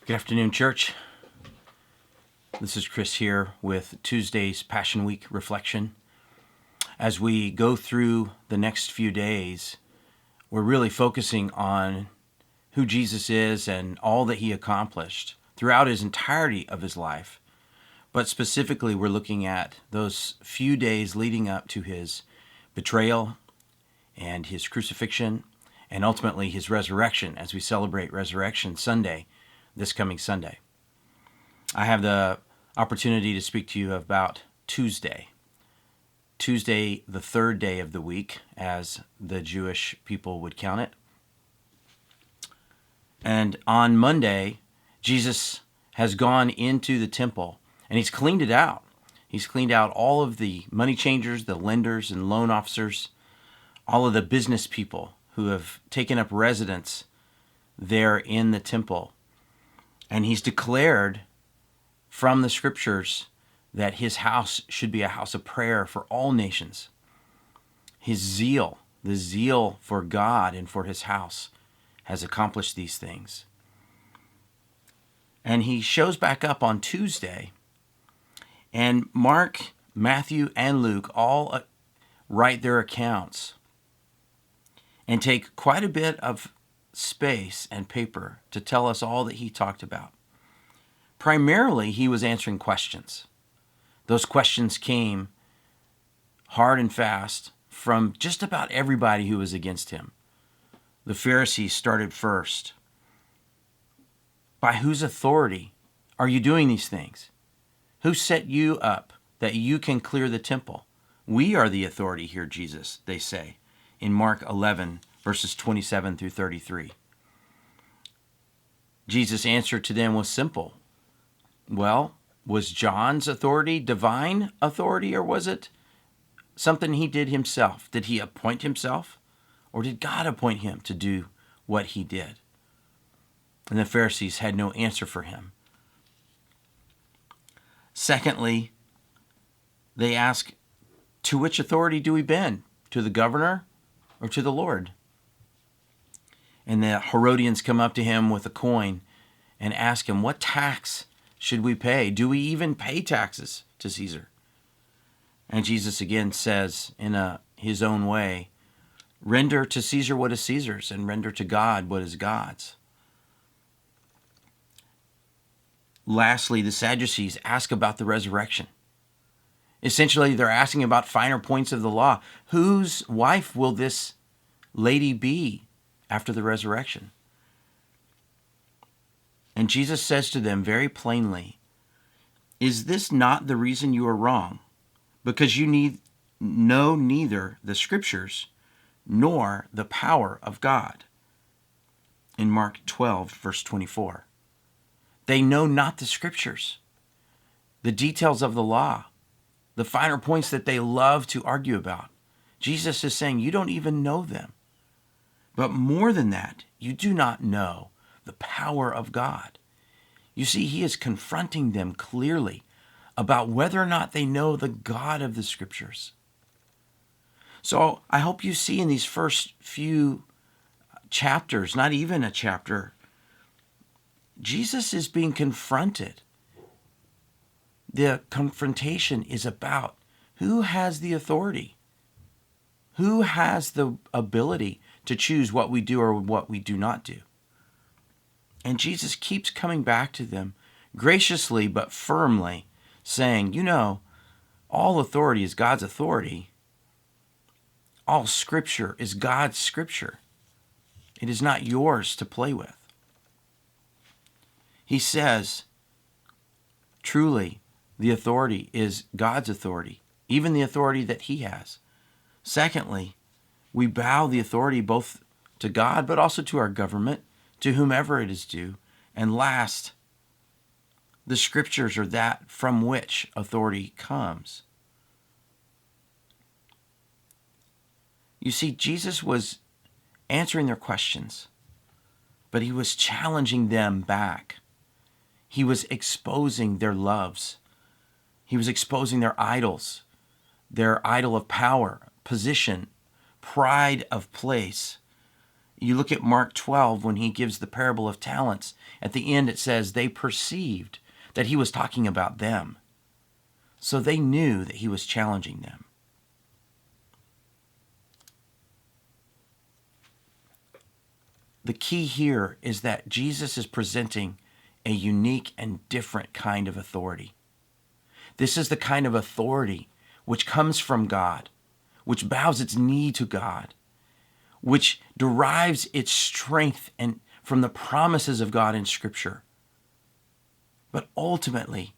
Good afternoon, church. This is Chris here with Tuesday's Passion Week reflection. As we go through the next few days, we're really focusing on who Jesus is and all that he accomplished throughout his entirety of his life. But specifically, we're looking at those few days leading up to his betrayal and his crucifixion and ultimately his resurrection as we celebrate Resurrection Sunday this coming Sunday. I have the opportunity to speak to you about Tuesday, the third day of the week, as the Jewish people would count it. And on Monday, Jesus has gone into the temple and he's cleaned it out. He's cleaned out all of the money changers, the lenders and loan officers, all of the business people who have taken up residence there in the temple. And he's declared from the scriptures that his house should be a house of prayer for all nations. His zeal, the zeal for God and for his house, has accomplished these things. And he shows back up on Tuesday, and Mark, Matthew, and Luke all write their accounts and take quite a bit of space and paper to tell us all that he talked about. Primarily, he was answering questions. Those questions came hard and fast from just about everybody who was against him. The Pharisees started first. By whose authority are you doing these things? Who set you up that you can clear the temple? We are the authority here, Jesus, they say, in Mark 11, verses 27 through 33. Jesus' answer to them was simple. Well, was John's authority divine authority, or was it something he did himself? Did he appoint himself, or did God appoint him to do what he did? And the Pharisees had no answer for him. Secondly, they ask, to which authority do we bend? To the governor or to the Lord? And the Herodians come up to him with a coin and ask him, what tax should we pay? Do we even pay taxes to Caesar? And Jesus again says in his own way, render to Caesar what is Caesar's and render to God what is God's. Lastly, the Sadducees ask about the resurrection. Essentially, they're asking about finer points of the law. Whose wife will this lady be after the resurrection? And Jesus says to them very plainly, is this not the reason you are wrong? Because you know neither the scriptures nor the power of God. In Mark 12, verse 24. They know not the scriptures, the details of the law, the finer points that they love to argue about. Jesus is saying, you don't even know them. But more than that, you do not know the power of God. You see, he is confronting them clearly about whether or not they know the God of the scriptures. So I hope you see in these first few chapters, not even a chapter, Jesus is being confronted. The confrontation is about who has the authority, who has the ability to choose what we do or what we do not do. And Jesus keeps coming back to them graciously but firmly, saying, you know, all authority is God's authority. All scripture is God's scripture. It is not yours to play with. He says, truly, the authority is God's authority, even the authority that he has. Secondly, we bow the authority both to God, but also to our government, to whomever it is due. And last, the scriptures are that from which authority comes. You see, Jesus was answering their questions, but he was challenging them back. He was exposing their loves. He was exposing their idols, their idol of power, position, pride of place, You look at Mark 12 when he gives the parable of talents. At the end it says they perceived that he was talking about them. So they knew that he was challenging them. The key here is that Jesus is presenting a unique and different kind of authority. This is the kind of authority which comes from God, which bows its knee to God, which derives its strength and from the promises of God in Scripture. But ultimately,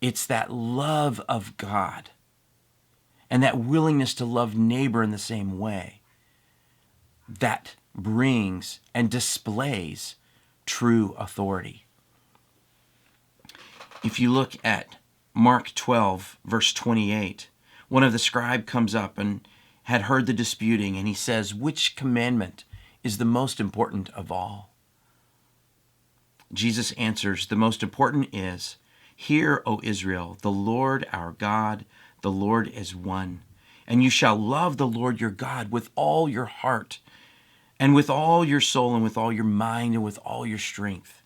it's that love of God and that willingness to love neighbor in the same way that brings and displays true authority. If you look at Mark 12, verse 28, one of the scribes comes up and had heard the disputing, and he says, "Which commandment is the most important of all?" Jesus answers, "The most important is, 'Hear, O Israel, the Lord our God, the Lord is one. And you shall love the Lord your God with all your heart, and with all your soul, and with all your mind, and with all your strength.'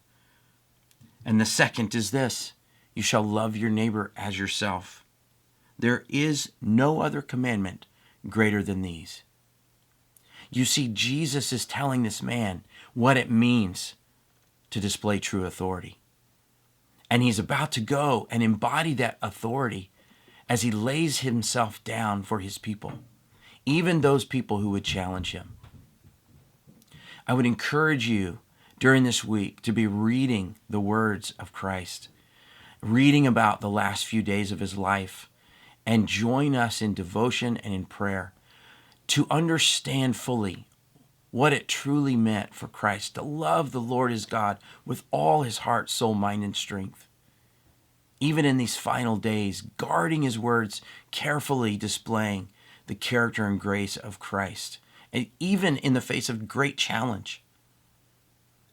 And the second is this, 'You shall love your neighbor as yourself.' There is no other commandment greater than these." You see, Jesus is telling this man what it means to display true authority. And he's about to go and embody that authority as he lays himself down for his people, even those people who would challenge him. I would encourage you during this week to be reading the words of Christ, reading about the last few days of his life, and join us in devotion and in prayer to understand fully what it truly meant for Christ to love the Lord his God with all his heart, soul, mind, and strength. Even in these final days, guarding his words, carefully displaying the character and grace of Christ, and even in the face of great challenge.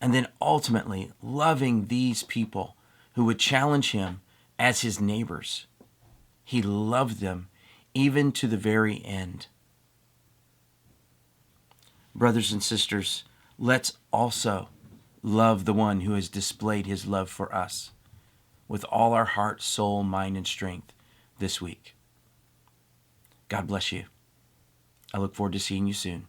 And then ultimately loving these people who would challenge him as his neighbors. He loved them even to the very end. Brothers and sisters, let's also love the one who has displayed his love for us with all our heart, soul, mind, and strength this week. God bless you. I look forward to seeing you soon.